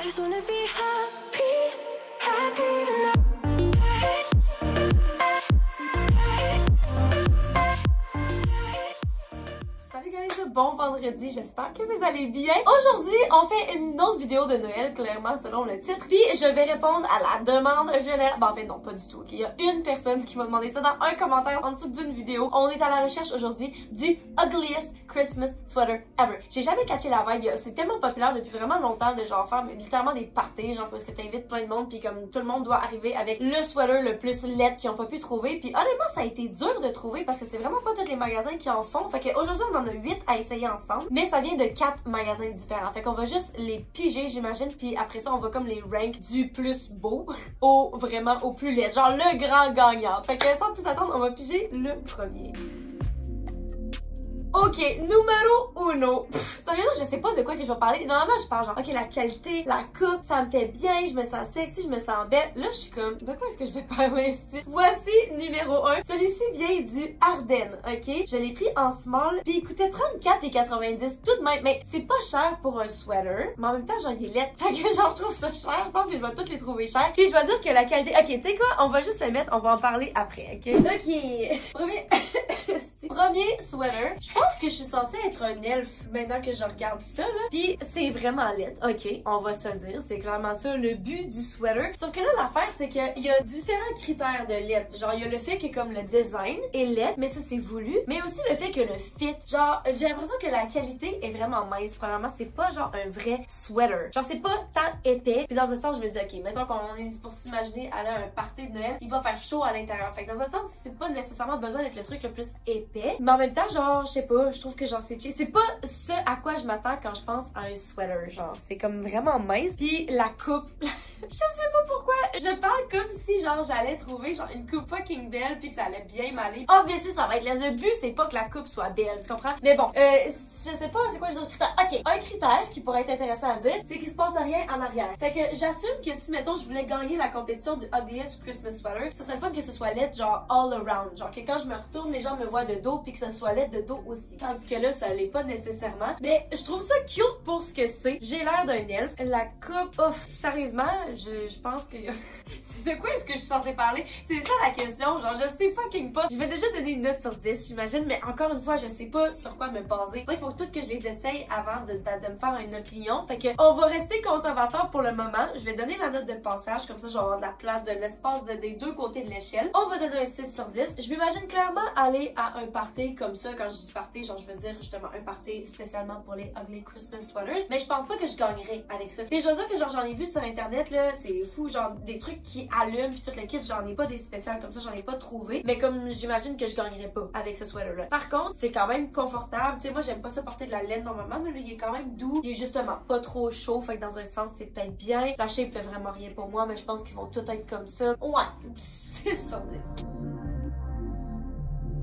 I just wanna be happy, happy tonight. Salut guys, bon vendredi, j'espère que vous allez bien. Aujourd'hui, on fait une autre vidéo de Noël, clairement selon le titre. Puis je vais répondre à la demande générale. Bon, en fait non, pas du tout. Okay? Il y a une personne qui m'a demandé ça dans un commentaire en dessous d'une vidéo. On est à la recherche aujourd'hui du ugliest Christmas sweater ever. J'ai jamais catché la vibe. C'est tellement populaire depuis vraiment longtemps de genre faire littéralement des parties, genre parce que t'invites plein de monde puis comme tout le monde doit arriver avec le sweater le plus laid qu'ils ont pas pu trouver. Puis honnêtement, ça a été dur de trouver parce que c'est vraiment pas tous les magasins qui en font. Fait qu'aujourd'hui, on en a 8 à essayer ensemble, mais ça vient de 4 magasins différents. Fait qu'on va juste les piger, j'imagine, puis après ça, on va comme les rank du plus beau au vraiment au plus laid. Genre le grand gagnant. Fait que sans plus attendre, on va piger le premier. Ok, numéro uno. Sérieusement, je sais pas de quoi que je vais parler. Normalement, je parle genre, ok, la qualité, la coupe, ça me fait bien, je me sens sexy, je me sens belle. Là, je suis comme, de quoi est-ce que je vais parler ici? Voici numéro 1. Celui-ci vient du Ardennes, ok? Je l'ai pris en small, puis il coûtait 34,90 tout de même. Mais c'est pas cher pour un sweater, mais en même temps, genre, il est laid. Fait que genre, je trouve ça cher. Je pense que je vais toutes les trouver chères. Puis je vais dire que la qualité... Ok, tu sais quoi? On va juste le mettre, on va en parler après, ok? Ok. Premier sweater. Je pense que je suis censée être un elfe maintenant que je regarde ça, là. Puis c'est vraiment laid. Ok, on va se dire. C'est clairement ça le but du sweater. Sauf que là, l'affaire, c'est qu'il y a différents critères de laid. Genre, il y a le fait que comme le design est laid, mais ça, c'est voulu. Mais aussi le fait que le fit. Genre, j'ai l'impression que la qualité est vraiment mince. Premièrement, c'est pas genre un vrai sweater. Genre, c'est pas tant épais. Puis dans un sens, je me dis, ok, mettons qu'on est pour s'imaginer aller à un party de Noël, il va faire chaud à l'intérieur. Fait que dans un sens, c'est pas nécessairement besoin d'être le truc le plus épais. Mais en même temps, genre, je sais pas, je trouve que genre c'est cheap. C'est pas ce à quoi je m'attends quand je pense à un sweater. Genre, c'est comme vraiment mince. Puis la coupe, je sais pas pourquoi, je parle comme si genre j'allais trouver genre une coupe fucking belle puis que ça allait bien m'aller. Obviously, ça va être le but, c'est pas que la coupe soit belle, tu comprends? Mais bon, je sais pas c'est quoi les autres critères. Ok, un critère qui pourrait être intéressant à dire, c'est qu'il se passe rien en arrière. Fait que j'assume que si mettons je voulais gagner la compétition du Ugliest Christmas Sweater, ça serait le fun que ce soit laid genre all around. Genre que quand je me retourne, les gens me voient de dos puis que ce soit laid de dos aussi. Tandis que là, ça l'est pas nécessairement. Mais je trouve ça cute pour ce que c'est. J'ai l'air d'un elfe. La coupe, ouf, sérieusement, je pense que c'est de quoi est-ce que je suis censée parler? C'est ça la question. Genre, je sais fucking pas. Je vais déjà donner une note sur 10, j'imagine, mais encore une fois, je sais pas sur quoi me baser. Il faut tout que je les essaye avant de me faire une opinion. Fait que on va rester conservateur pour le moment. Je vais donner la note de passage, comme ça, je vais avoir de la place, de l'espace des deux côtés de l'échelle. On va donner un 6 sur 10. Je m'imagine clairement aller à un party comme ça. Quand je dis party, genre, je veux dire justement un party spécialement pour les Ugly Christmas Sweaters. Mais je pense pas que je gagnerai avec ça. Puis je veux dire que genre, j'en ai vu sur internet, là, c'est fou, genre, des trucs qui allument puis tout le kit, j'en ai pas des spéciales comme ça, j'en ai pas trouvé. Mais comme j'imagine que je gagnerai pas avec ce sweater-là. Par contre, c'est quand même confortable. Tu sais, moi, j'aime pas ça porter de la laine normalement, mais là, il est quand même doux. Il est justement pas trop chaud, fait que dans un sens, c'est peut-être bien. La shape fait vraiment rien pour moi, mais je pense qu'ils vont tous être comme ça. Ouais, 6 sur 10.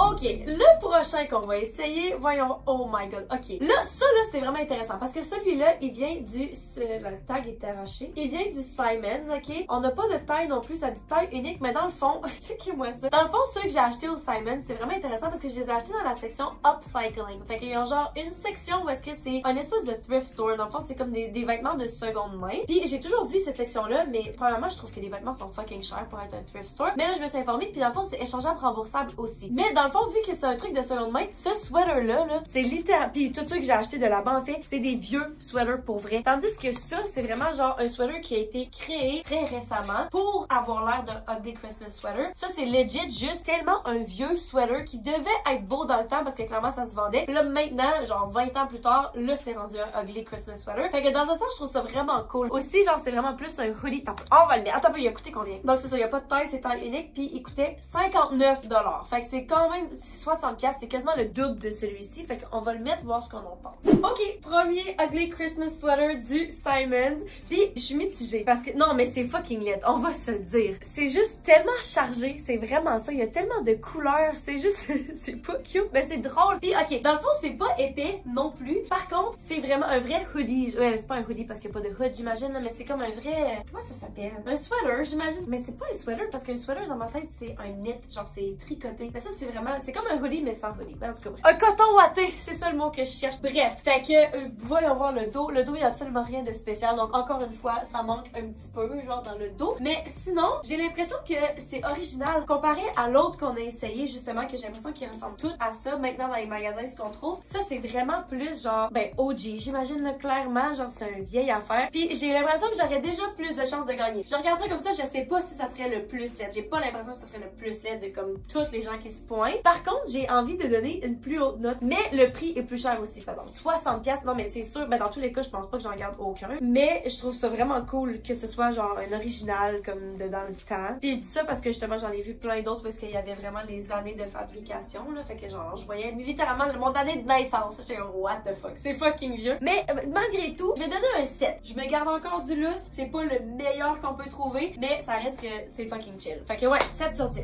Ok, le prochain qu'on va essayer, voyons, oh my god, ok. Là, ça là, c'est vraiment intéressant parce que celui-là, il vient du, le tag est arraché, il vient du Simons, ok. On n'a pas de taille non plus, ça dit taille unique, mais dans le fond, checkez-moi ça. Dans le fond, ceux que j'ai achetés au Simons, c'est vraiment intéressant parce que je les ai achetés dans la section upcycling. Fait qu'il y a genre une section où est-ce que c'est un espèce de thrift store. Dans le fond, c'est comme des vêtements de seconde main. Puis j'ai toujours vu cette section-là, mais premièrement, je trouve que les vêtements sont fucking chers pour être un thrift store. Mais là, je me suis informée, puis dans le fond, c'est échangeable, remboursable aussi. Mais dans le fond, vu que c'est un truc de seconde main, ce sweater-là, c'est littéralement... Puis tout ça que j'ai acheté de là-bas, en fait, c'est des vieux sweaters pour vrai. Tandis que ça, c'est vraiment genre un sweater qui a été créé très récemment pour avoir l'air d'un Ugly Christmas Sweater. Ça, c'est legit juste tellement un vieux sweater qui devait être beau dans le temps parce que clairement, ça se vendait. Puis là, maintenant, genre 20 ans plus tard, là, c'est rendu un Ugly Christmas Sweater. Fait que dans un sens, je trouve ça vraiment cool. Aussi, genre, c'est vraiment plus un hoodie. On va le mettre. Attends, il a coûté combien? Donc, c'est ça, il n'y a pas de taille, c'est taille unique. Puis, il coûtait 59 $. Fait que c'est quand même 60$, c'est quasiment le double de celui-ci. Fait qu'on va le mettre, voir ce qu'on en pense. Ok, premier Ugly Christmas Sweater du Simons. Puis, je suis mitigée parce que, non, mais c'est fucking laid, on va se le dire. C'est juste tellement chargé, c'est vraiment ça. Il y a tellement de couleurs, c'est juste, c'est pas cute, mais c'est drôle. Puis, ok, dans le fond, c'est pas épais non plus. Par contre, c'est vraiment un vrai hoodie. Ouais, c'est pas un hoodie parce qu'il n'y a pas de hood, j'imagine, mais c'est comme un vrai, comment ça s'appelle? Un sweater, j'imagine. Mais c'est pas un sweater parce qu'un sweater, dans ma tête, c'est un knit, genre c'est tricoté. Mais ça, c'est vraiment vraiment, c'est comme un hoodie mais sans hoodie. En tout cas, bref. Un coton ouaté, c'est ça le mot que je cherche. Bref, fait que voyons voir le dos. Le dos, il y a absolument rien de spécial. Donc encore une fois, ça manque un petit peu, genre dans le dos. Mais sinon, j'ai l'impression que c'est original comparé à l'autre qu'on a essayé justement, que j'ai l'impression qu'ils ressemblent tous à ça maintenant dans les magasins, ce qu'on trouve. Ça, c'est vraiment plus genre, ben OG. J'imagine là clairement, genre c'est une vieille affaire. Puis j'ai l'impression que j'aurais déjà plus de chances de gagner. Je regarde ça comme ça, je sais pas si ça serait le plus laid. J'ai pas l'impression que ce serait le plus laid de comme toutes les gens qui se pointent. Par contre, j'ai envie de donner une plus haute note, mais le prix est plus cher aussi. Pardon, 60$. Non, mais c'est sûr, ben dans tous les cas, je pense pas que j'en garde aucun. Mais je trouve ça vraiment cool que ce soit genre un original comme de dans le temps. Puis je dis ça parce que justement, j'en ai vu plein d'autres parce qu'il y avait vraiment les années de fabrication, là. Fait que genre, je voyais littéralement mon année de naissance. J'étais comme, what the fuck, c'est fucking vieux. Mais malgré tout, je vais donner un 7. Je me garde encore du lustre. C'est pas le meilleur qu'on peut trouver, mais ça reste que c'est fucking chill. Fait que ouais, 7 sur 10.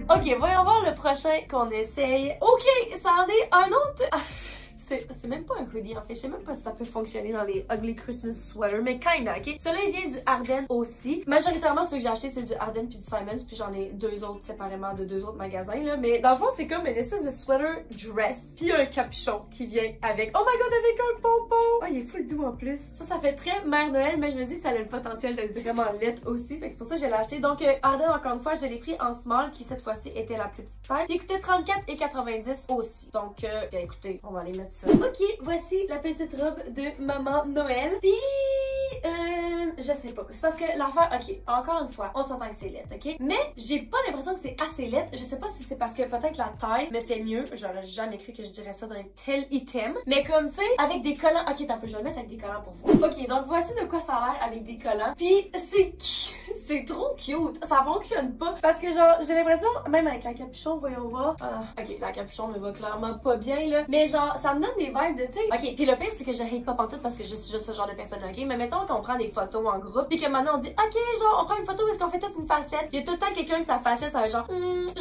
Ok, voyons voir le prochain qu'on essaye. Ok, ça en est un autre. C'est même pas un hoodie en fait, je sais même pas si ça peut fonctionner dans les Ugly Christmas Sweater, mais kinda, ok? Celui-là il vient du Arden aussi. Majoritairement ceux que j'ai acheté c'est du Arden puis du Simons, puis j'en ai deux autres séparément de deux autres magasins là, mais dans le fond c'est comme une espèce de sweater dress, puis un capuchon qui vient avec, oh my god, avec un pompon! Oh il est full doux en plus. Ça fait très Mère Noël, mais je me dis que ça a le potentiel d'être vraiment laid aussi, fait que c'est pour ça que je l'ai acheté. Donc Arden encore une fois, je l'ai pris en small, qui cette fois-ci était la plus petite taille, puis il coûtait 34,90 aussi. Donc bien, écoutez, on va aller mettre ça. Ok, voici la petite robe de Maman Noël. Puis, je sais pas. C'est parce que l'affaire, ok, encore une fois, on s'entend que c'est laid, ok? Mais j'ai pas l'impression que c'est assez laid. Je sais pas si c'est parce que peut-être la taille me fait mieux. J'aurais jamais cru que je dirais ça d'un tel item. Mais comme, tu sais, avec des collants. Ok, t'as peu, je vais le mettre avec des collants pour voir. Ok, donc voici de quoi ça a l'air avec des collants. Puis, c'est trop cute. Ça fonctionne pas. Parce que genre, j'ai l'impression, même avec la capuchon, voyons voir. Ok, la capuchon me va clairement pas bien, là. Mais genre, ça me donne des vibes de, tu sais. Ok, puis le pire, c'est que je hate pas pantoute parce que je suis juste ce genre de personne, ok? Mais mettons qu'on prend des photos en groupe, puis que maintenant on dit, ok, genre, on prend une photo, est-ce qu'on fait toute une facette? Il y a tout le temps quelqu'un que sa facette, ça va être genre,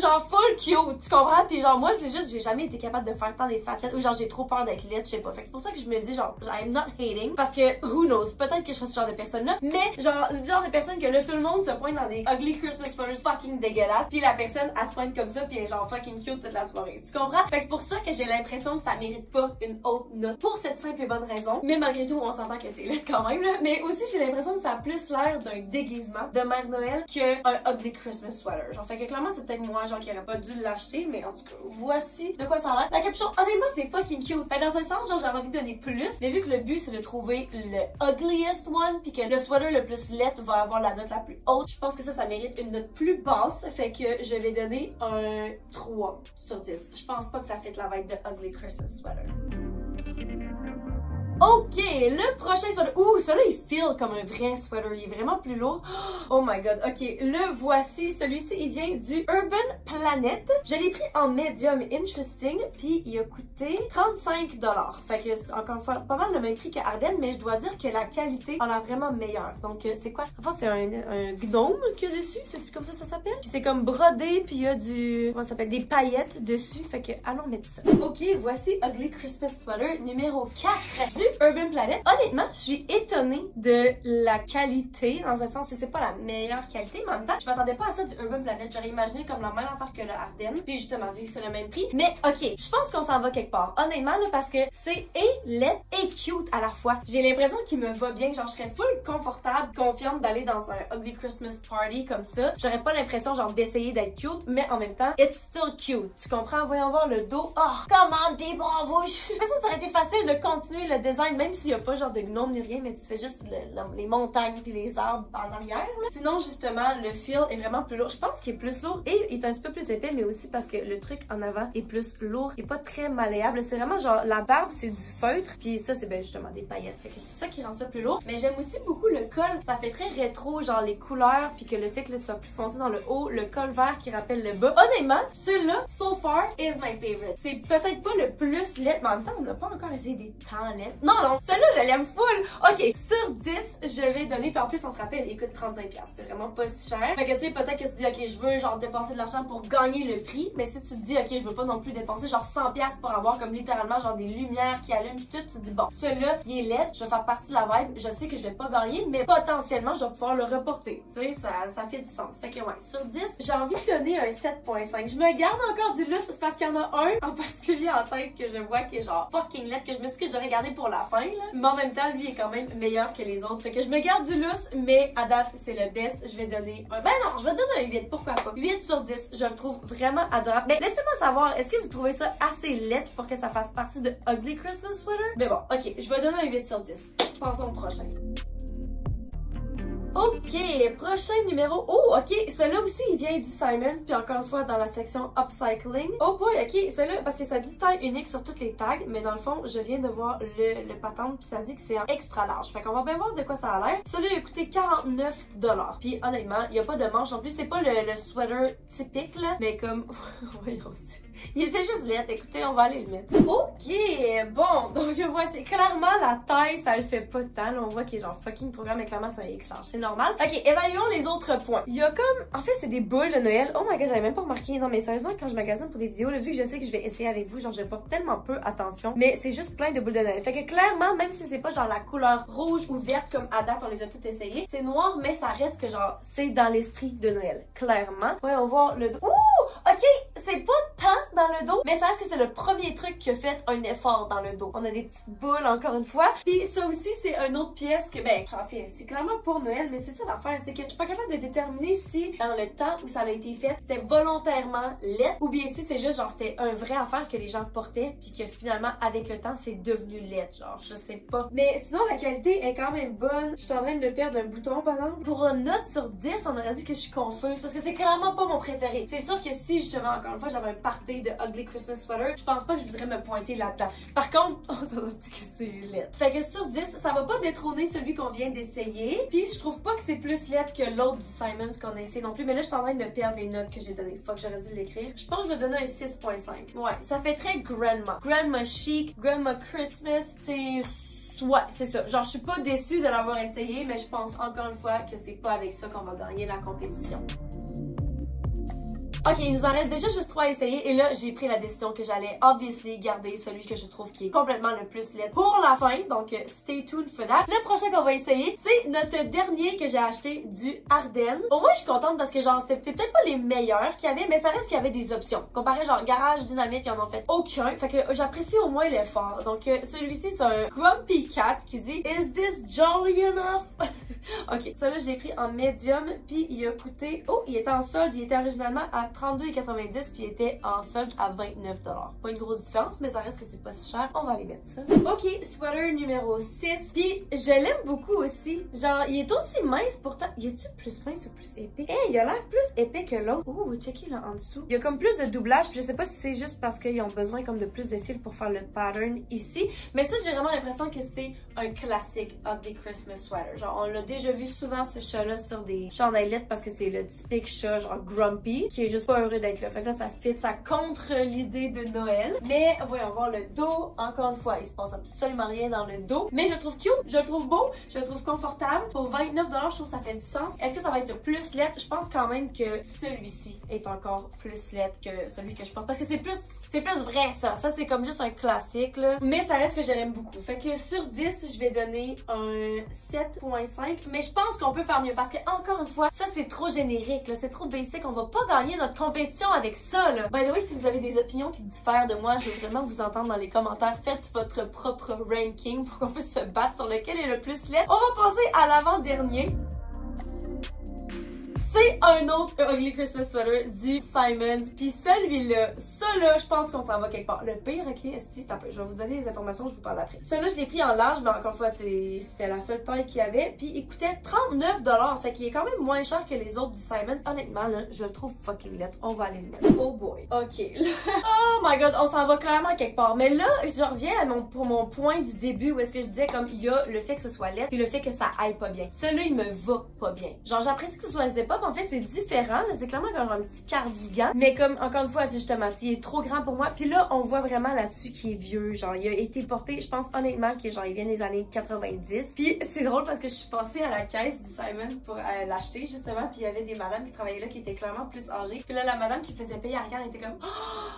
genre full cute, tu comprends? Puis genre, moi, c'est juste, j'ai jamais été capable de faire tant des facettes, ou genre, j'ai trop peur d'être laide, je sais pas. Fait que c'est pour ça que je me dis, genre, I'm not hating, parce que, who knows, peut-être que je serais ce genre de personne-là, mais genre, le genre de personne que là, tout le monde se pointe dans des ugly Christmas photos fucking dégueulasses, puis la personne, elle se pointe comme ça, puis elle est genre fucking cute toute la soirée. Tu comprends? Fait que c'est pour ça que j'ai l'impression que ça mérite pas une haute note, pour cette simple et bonne raison. Mais malgré tout, on s'entend que c'est laid quand même, là. Mais aussi, j'ai l'impression que ça a plus l'air d'un déguisement de Mère Noël qu'un ugly Christmas sweater. Genre, fait que clairement, c'est peut-être moi, genre, qui aurait pas dû l'acheter, mais en tout cas, voici de quoi ça a l'air. La capuchon, honnêtement, c'est fucking cute. Fait dans un sens, genre, j'aurais envie de donner plus, mais vu que le but, c'est de trouver le ugliest one, puis que le sweater le plus laid va avoir la note la plus haute, je pense que ça mérite une note plus basse. Fait que je vais donner un 3 sur 10. Je pense pas que ça fait la vibe de ugly Christmas sweater. Ok, le prochain sweater. Ouh, celui-là, il feel comme un vrai sweater. Il est vraiment plus lourd. Oh my god. Ok, le voici. Celui-ci, il vient du Urban Planet. Je l'ai pris en medium interesting. Puis, il a coûté 35$. Fait que, encore une fois, pas mal le même prix que Arden. Mais je dois dire que la qualité a l'air vraiment meilleure. Donc, c'est quoi? Enfin, c'est un gnome qu'il y a dessus. C'est-tu comme ça s'appelle? Puis, c'est comme brodé. Puis, il y a du... Comment ça s'appelle? Des paillettes dessus. Fait que, allons mettre ça. Ok, voici Ugly Christmas Sweater numéro 4 du Urban Planet. Honnêtement, je suis étonnée de la qualité, dans un sens, c'est pas la meilleure qualité, mais en même temps, je m'attendais pas à ça du Urban Planet. J'aurais imaginé comme la même affaire que le Arden, puis justement, vu que c'est le même prix. Mais ok, je pense qu'on s'en va quelque part. Honnêtement, là, parce que c'est laid et cute à la fois. J'ai l'impression qu'il me va bien, genre, je serais full confortable, confiante d'aller dans un Ugly Christmas Party comme ça. J'aurais pas l'impression, genre, d'essayer d'être cute, mais en même temps, it's still cute. Tu comprends? Voyons voir le dos. Oh, comment des bravo! Mais ça aurait été facile de continuer le design, même s'il y a pas genre de gnome ni rien, mais tu fais juste les montagnes puis les arbres en arrière, là. Sinon, justement, le fil est vraiment plus lourd. Je pense qu'il est plus lourd et il est un petit peu plus épais, mais aussi parce que le truc en avant est plus lourd et pas très malléable. C'est vraiment genre, la barbe, c'est du feutre, puis ça, c'est ben justement des paillettes. Fait que c'est ça qui rend ça plus lourd. Mais j'aime aussi beaucoup le col. Ça fait très rétro, genre les couleurs, puis que le fait que le soit plus foncé dans le haut, le col vert qui rappelle le bas. Honnêtement, celui-là, so far, is my favorite. C'est peut-être pas le plus laid, mais en même temps, on n'a pas encore essayé des temps laids. Non, non, celui-là, je l'aime full. Ok, sur 10, je vais donner, puis en plus, on se rappelle, il coûte 35$. C'est vraiment pas si cher. Fait que tu sais, peut-être que tu dis, ok, je veux genre dépenser de l'argent pour gagner le prix, mais si tu te dis, ok, je veux pas non plus dépenser genre 100$ pour avoir comme littéralement genre des lumières qui allument pis tout, tu te dis, bon, celui-là, il est laid, je vais faire partie de la vibe, je sais que je vais pas gagner, mais potentiellement, je vais pouvoir le reporter. Tu sais, ça fait du sens. Fait que ouais, sur 10, j'ai envie de donner un 7.5. Je me garde encore du lustre, c'est parce qu'il y en a un en particulier en tête que je vois qui est genre fucking laid, que je me dis que je devrais garder pour la fin, là. Mais en même temps, lui est quand même meilleur que les autres. Fait que je me garde du lustre, mais à date, c'est le best. Je vais donner un... Ben non, je vais donner un 8, pourquoi pas. 8 sur 10, je le trouve vraiment adorable. Mais laissez-moi savoir, est-ce que vous trouvez ça assez laid pour que ça fasse partie de Ugly Christmas Sweater? Mais bon, ok, je vais donner un 8 sur 10. Passons au prochain. Ok, prochain numéro. Oh, ok, celui-là aussi, il vient du Simons, puis encore une fois, dans la section Upcycling. Oh boy, ok, celui-là, parce que ça dit taille unique sur toutes les tags, mais dans le fond, je viens de voir le patente, puis ça dit que c'est en extra large. Fait qu'on va bien voir de quoi ça a l'air. Celui-là, il a coûté 49$. Puis honnêtement, il n'y a pas de manche. En plus, c'est pas le sweater typique, là, mais comme... Voyons aussi. Il était juste laid, écoutez, on va aller le mettre. Ok, bon, donc voici, clairement la taille, ça le fait pas tant, là, on voit qu'il est genre fucking trop grand, mais clairement c'est un X large, c'est normal. Ok, évaluons les autres points. Il y a comme, en fait c'est des boules de Noël, oh my god, j'avais même pas remarqué, non mais sérieusement quand je magasine pour des vidéos, là, vu que je sais que je vais essayer avec vous, genre je porte tellement peu attention, mais c'est juste plein de boules de Noël. Fait que clairement, même si c'est pas genre la couleur rouge ou verte comme à date, on les a toutes essayées, c'est noir, mais ça reste que genre, c'est dans l'esprit de Noël, clairement. Ouais, on voit le dos. Ouh, ok, c'est pas tant dans le dos, mais ça reste que c'est le premier truc qui a fait un effort dans le dos. On a des petites boules encore une fois. Puis ça aussi, c'est une autre pièce que, ben, en fait, c'est clairement pour Noël, mais c'est ça l'affaire, c'est que je suis pas capable de déterminer si dans le temps où ça a été fait, c'était volontairement laid ou bien si c'est juste genre c'était un vrai affaire que les gens portaient puis que finalement avec le temps c'est devenu laid, genre je sais pas. Mais sinon la qualité est quand même bonne. Je suis en train de perdre un bouton par exemple. Pour une note sur 10, on aurait dit que je suis confuse parce que c'est clairement pas mon préféré. C'est sûr que si justement encore une fois j'avais un party de Ugly Christmas Sweater, je pense pas que je voudrais me pointer là-dedans. Par contre, on s'en dit que c'est laid. Fait que sur 10, ça va pas détrôner celui qu'on vient d'essayer. Puis je trouve pas que c'est plus laid que l'autre du Simons qu'on a essayé non plus. Mais là, je suis en train de perdre les notes que j'ai données. Fuck, j'aurais dû l'écrire. Je pense que je vais donner un 6.5. Ouais, ça fait très grandma. Grandma chic, grandma Christmas, c'est... Ouais, c'est ça. Genre, je suis pas déçue de l'avoir essayé, mais je pense encore une fois que c'est pas avec ça qu'on va gagner la compétition. Ok, il nous en reste déjà juste 3 à essayer et là, j'ai pris la décision que j'allais obviously garder celui que je trouve qui est complètement le plus laid pour la fin, donc stay tuned for that. Le prochain qu'on va essayer, c'est notre dernier que j'ai acheté du Ardennes. Au moins, je suis contente parce que genre, c'est peut-être pas les meilleurs qu'il y avait, mais ça reste qu'il y avait des options. Comparé genre Garage Dynamite, ils en ont fait aucun, fait que j'apprécie au moins l'effort. Donc celui-ci, c'est un Grumpy Cat qui dit « Is this jolly enough? » Ok, celui-là, je l'ai pris en médium, puis il a coûté... Oh, il était en solde, il était originalement à 32,90 puis il était en solde à 29$. Pas une grosse différence, mais ça reste que c'est pas si cher. On va aller mettre ça. Ok, sweater numéro 6. Puis je l'aime beaucoup aussi. Genre, il est aussi mince pourtant. Y a-tu plus mince ou plus épais? Il a l'air plus épais que l'autre. Ouh, checkez là en dessous. Il y a comme plus de doublage. Puis je sais pas si c'est juste parce qu'ils ont besoin comme de plus de fils pour faire le pattern ici. Mais ça, j'ai vraiment l'impression que c'est un classique of the Christmas sweater. Genre, on l'a déjà vu souvent ce chat-là sur des chandaillettes parce que c'est le typique chat genre grumpy qui est juste pas heureux d'être là. Fait que là, ça fit, ça contre l'idée de Noël. Mais voyons voir le dos. Encore une fois, il se passe absolument rien dans le dos. Mais je le trouve cute, je le trouve beau, je le trouve confortable. Pour 29$, je trouve que ça fait du sens. Est-ce que ça va être le plus laid? Je pense quand même que celui-ci est encore plus laid que celui que je porte. Parce que c'est plus vrai ça. Ça, c'est comme juste un classique, là. Mais ça reste que je l'aime beaucoup. Fait que sur 10, je vais donner un 7.5. Mais je pense qu'on peut faire mieux. Parce que, encore une fois, ça, c'est trop générique, là. C'est trop basic. On va pas gagner notre compétition avec ça, là. By the way, si vous avez des opinions qui diffèrent de moi, je veux vraiment vous entendre dans les commentaires. Faites votre propre ranking pour qu'on puisse se battre sur lequel est le plus laid. On va passer à l'avant-dernier. C'est un autre Ugly Christmas Sweater du Simons. Puis celui-là, je pense qu'on s'en va quelque part. Le pire, ok, si, je vais vous donner les informations, je vous parle après. Celui-là, je l'ai pris en large, mais encore une fois, c'était la seule taille qu'il y avait. Puis il coûtait 39$. Fait qu'il est quand même moins cher que les autres du Simons. Honnêtement, là, je le trouve fucking laid. On va aller le mettre. Oh boy. Ok. Oh my god, on s'en va clairement quelque part. Mais là, je reviens à pour mon point du début où est-ce que je disais comme il y a le fait que ce soit laid puis le fait que ça aille pas bien. Celui-là, il me va pas bien. Genre, j'apprécie que ce soit un zip-up, top, en fait, c'est différent. C'est clairement comme un petit cardigan. Mais comme, encore une fois, c'est justement, il est trop grand pour moi. Puis là, on voit vraiment là-dessus qu'il est vieux. Genre, il a été porté, je pense honnêtement, que genre, il vient des années 90. Puis c'est drôle parce que je suis passée à la caisse du Simons pour l'acheter, justement. Puis il y avait des madames qui travaillaient là qui étaient clairement plus âgées. Puis là, la madame qui faisait payer, elle regarde, elle était comme,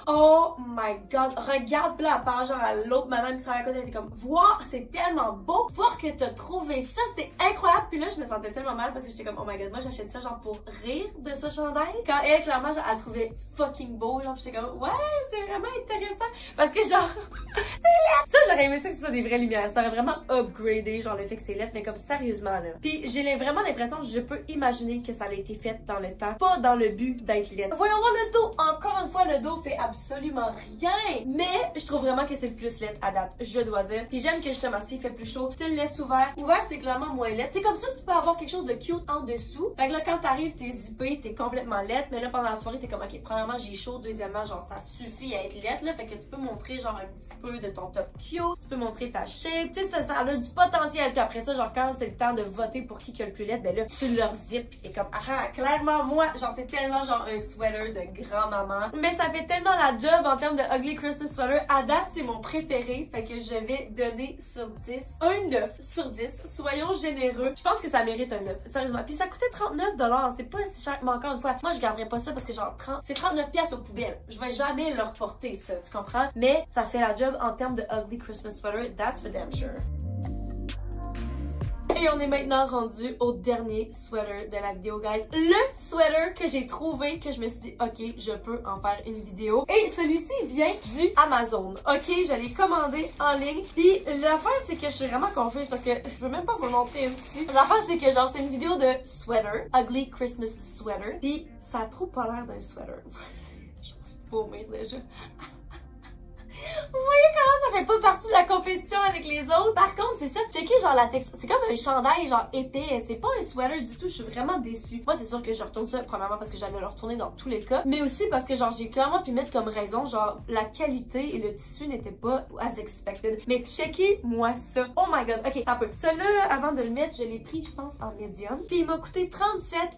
oh my god, regarde. Puis là, elle parle genre à l'autre madame qui travaillait à côté, elle était comme, voir, c'est tellement beau. Voir que t'as trouvé ça, c'est incroyable. Puis là, je me sentais tellement mal parce que j'étais comme, oh my god, moi j'achète ça genre pour rire de ce chandail. Quand elle, clairement, elle trouvait fucking beau, genre, j'étais comme, ouais, c'est vraiment intéressant. Parce que genre, c'est laid. Ça, j'aurais aimé ça que ce soit des vraies lumières. Ça aurait vraiment upgradé, genre, le fait que c'est laid, mais comme sérieusement, là. Puis j'ai vraiment l'impression, je peux imaginer que ça a été fait dans le temps, pas dans le but d'être laid. Voyons voir le dos. Encore une fois, le dos fait absolument rien. Mais je trouve vraiment que c'est le plus laid à date, je dois dire. Puis j'aime que justement, s'il fait plus chaud, tu le laisses ouvert. Ouvert, c'est clairement moins laid. C'est comme ça, tu peux avoir quelque chose de cute en dessous. Fait que là, quand t'arrives, t'es zippé, t'es complètement laid. Mais là, pendant la soirée, t'es comme, ok, premièrement, j'ai chaud. Deuxièmement, genre, ça suffit à être laid, là. Fait que tu peux montrer, genre, un petit peu de ton top cute. Tu peux montrer ta shape. Tu sais, ça a du potentiel. Puis après ça, genre, quand c'est le temps de voter pour qui a le plus laid, ben là, tu leur zippes. Pis t'es comme, ah, clairement, moi, genre, c'est tellement, genre, un sweater de grand-maman. Mais ça fait tellement la job en termes de Ugly Christmas Sweater. À date, c'est mon préféré. Fait que je vais donner sur 10 un 9 sur 10. Soyons généreux. Je pense que ça mérite un 9. Sérieusement. Puis ça coûtait 39$. C'est pas si cher. Mais encore une fois, moi, je garderais pas ça parce que genre, c'est 39$ aux poubelles. Je vais jamais leur porter ça. Tu comprends? Mais ça fait la job en termes de Ugly Christmas Sweater. That's for damn sure. Et on est maintenant rendu au dernier sweater de la vidéo, guys. Le sweater que j'ai trouvé, que je me suis dit, ok, je peux en faire une vidéo. Et celui-ci vient du Amazon. Ok, je l'ai commandé en ligne. Puis l'affaire, c'est que je suis vraiment confuse parce que je peux même pas vous le montrer ici. L'affaire, c'est que genre, c'est une vidéo de sweater, Ugly Christmas Sweater. Puis ça a trop pas l'air d'un sweater. J'ai envie de vomir déjà. Vous voyez comment ça fait pas partie de la compétition avec les autres? Par contre, c'est ça, checker genre la texture. C'est comme un chandail genre épais. C'est pas un sweater du tout. Je suis vraiment déçue. Moi, c'est sûr que je retourne ça, premièrement parce que j'allais le retourner dans tous les cas. Mais aussi parce que genre, j'ai clairement pu mettre comme raison, genre, la qualité et le tissu n'étaient pas as expected. Mais checkez-moi ça. Oh my god. Ok, un peu. Celui-là, avant de le mettre, je l'ai pris, je pense, en médium. Puis il m'a coûté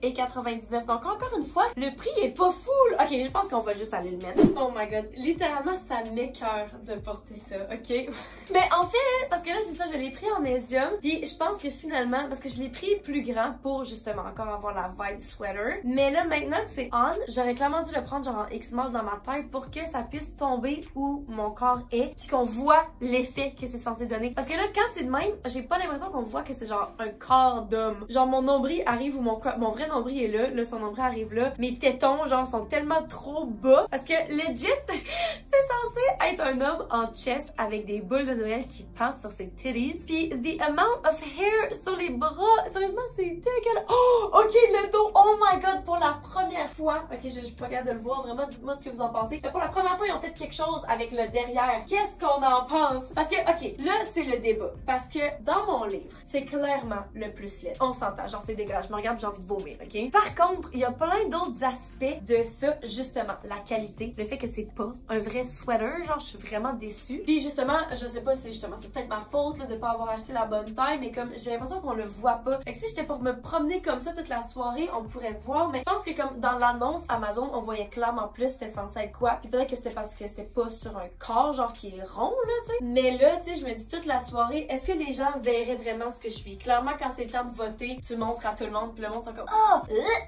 37,99. Donc encore une fois, le prix est pas full. Ok, je pense qu'on va juste aller le mettre. Oh my god. Littéralement, ça m'écoeure de porter ça, ok? Mais en fait, parce que là, c'est ça, je l'ai pris en médium. Puis je pense que finalement, parce que je l'ai pris plus grand pour justement encore avoir la vibe sweater. Mais là, maintenant que c'est on, j'aurais clairement dû le prendre genre en X-Mall dans ma tête pour que ça puisse tomber où mon corps est. Puis qu'on voit l'effet que c'est censé donner. Parce que là, quand c'est de même, j'ai pas l'impression qu'on voit que c'est genre un corps d'homme. Genre mon nombril arrive où mon vrai nombril est là. Là, son nombril arrive là. Mes tétons, genre, sont tellement trop bas. Parce que legit, c'est censé être un homme en chest avec des boules de Noël qui passent sur ses titties. Puis the amount of hair sur les bras, sérieusement, c'est dégueulasse. Oh, ok, le dos, oh my god, pour la première fois. Ok, je suis pas capable de le voir, vraiment, dites-moi ce que vous en pensez. Mais pour la première fois, ils ont fait quelque chose avec le derrière. Qu'est-ce qu'on en pense? Parce que, ok, là, c'est le débat. Parce que dans mon livre, c'est clairement le plus laid. On s'entend, genre c'est dégueulasse. Je me regarde, j'ai envie de vomir, ok? Par contre, il y a plein d'autres aspects de ça, justement. La qualité, le fait que c'est pas un vrai sweater, genre je suis vraiment déçue. Puis justement, je sais pas si justement c'est peut-être ma faute là, de pas avoir acheté la bonne taille, mais comme j'ai l'impression qu'on le voit pas. Fait que si j'étais pour me promener comme ça toute la soirée, on pourrait voir, mais je pense que comme dans l'annonce Amazon, on voyait clairement plus c'était censé être quoi. Puis peut-être que c'était parce que c'était pas sur un corps genre qui est rond là, tu sais. Mais là, tu sais, je me dis toute la soirée, est-ce que les gens verraient vraiment ce que je suis? Clairement, quand c'est le temps de voter, tu montres à tout le monde, puis le monde sont comme oh,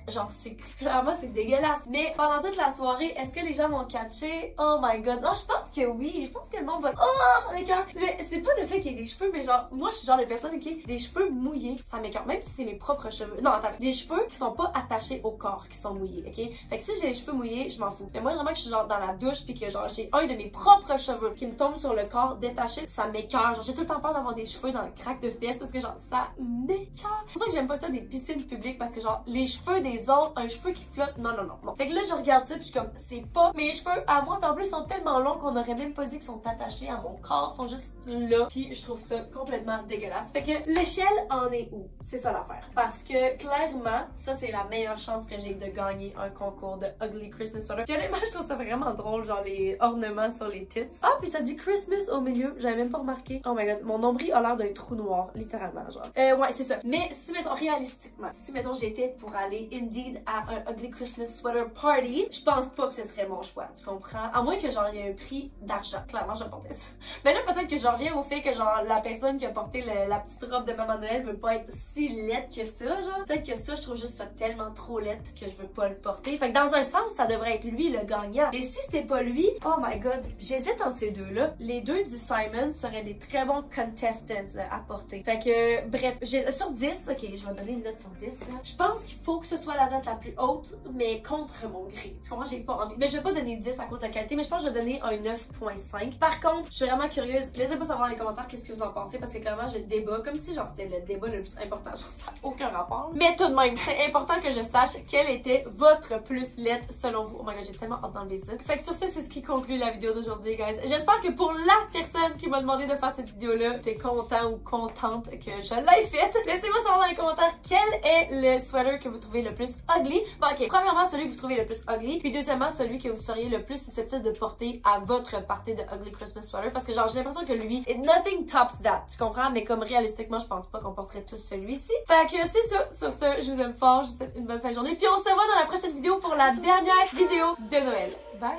genre c'est clairement c'est dégueulasse. Mais pendant toute la soirée, est-ce que les gens vont catcher? Oh my god. Non, je pense que oui. Je pense que le monde va oh, ça m'écoeure. C'est pas le fait qu'il y ait des cheveux, mais genre moi je suis genre de personne qui a des cheveux mouillés, ça m'écoeure. Même si c'est mes propres cheveux. Non, attends, des cheveux qui sont pas attachés au corps, qui sont mouillés, ok? Fait que si j'ai les cheveux mouillés, je m'en fous. Mais moi vraiment que je suis genre dans la douche puis que genre j'ai un de mes propres cheveux qui me tombe sur le corps détaché, ça m'écoeure. Genre j'ai tout le temps peur d'avoir des cheveux dans le crack de fesses parce que genre ça m'écoeure. C'est pour ça que j'aime pas ça des piscines publiques parce que genre les cheveux des autres, un cheveu qui flotte, non. Fait que là je regarde ça puis je suis comme c'est pas mes cheveux à moi, puis en plus ils sont tellement longs qu'on aurait même pas dit qu'ils sont attachés à mon corps, ils sont juste là. Puis je trouve ça complètement dégueulasse. Fait que l'échelle en est où? c'est ça l'affaire. Parce que clairement, ça c'est la meilleure chance que j'ai de gagner un concours de Ugly Christmas Sweater. Puis honnêtement, je trouve ça vraiment drôle, genre les ornements sur les tits. Ah, puis ça dit Christmas au milieu, j'avais même pas remarqué. Oh my god, mon nombril a l'air d'un trou noir, littéralement, genre. Ouais, c'est ça. Mais si, mettons, réalistiquement, si, mettons, j'étais pour aller, indeed, à un Ugly Christmas Sweater Party, je pense pas que ce serait mon choix, tu comprends? À moins que, genre, il y ait un prix d'argent. Clairement, je vais porter ça. Mais là, peut-être que je reviens au fait que, genre, la personne qui a porté la petite robe de Maman Noël veut pas être si laide que ça, genre. Peut-être que ça, je trouve juste ça tellement trop laide que je veux pas le porter. Fait que dans un sens, ça devrait être lui le gagnant. Mais si c'était pas lui, oh my god, j'hésite entre ces deux-là. Les deux du Simon seraient des très bons contestants là, à porter. Fait que, bref, sur 10, ok, je vais donner une note sur 10, là. Je pense qu'il faut que ce soit la note la plus haute, mais contre mon gré. Tu comprends? J'ai pas envie. Mais je vais pas donner 10 à cause de la qualité, mais je pense que je vais donner un 9.5. Par contre, je suis vraiment curieuse. Laissez-moi savoir dans les commentaires qu'est-ce que vous en pensez, parce que clairement, je débat comme si, genre, c'était le débat le plus important. Genre, ça n'a aucun rapport. Mais tout de même, c'est important que je sache quelle était votre plus lettre selon vous. Oh my god, j'ai tellement hâte d'enlever ça. Fait que sur ça, c'est ce qui conclut la vidéo d'aujourd'hui, guys. J'espère que pour la personne qui m'a demandé de faire cette vidéo-là, t'es content ou contente que je l'ai faite. Laissez-moi savoir dans les commentaires quel est le sweater que vous trouvez le plus ugly. Bon, ok, premièrement, celui que vous trouvez le plus ugly, puis deuxièmement, celui que vous seriez le plus susceptible de porter à votre party de Ugly Christmas Sweater, parce que genre, j'ai l'impression que lui, nothing tops that, tu comprends? Mais comme réalistiquement, je pense pas qu'on porterait tous celui-ci. Fait que c'est ça. Sur ce, je vous aime fort, je vous souhaite une bonne fin de journée, puis on se voit dans la prochaine vidéo pour la dernière vidéo de Noël. Bye!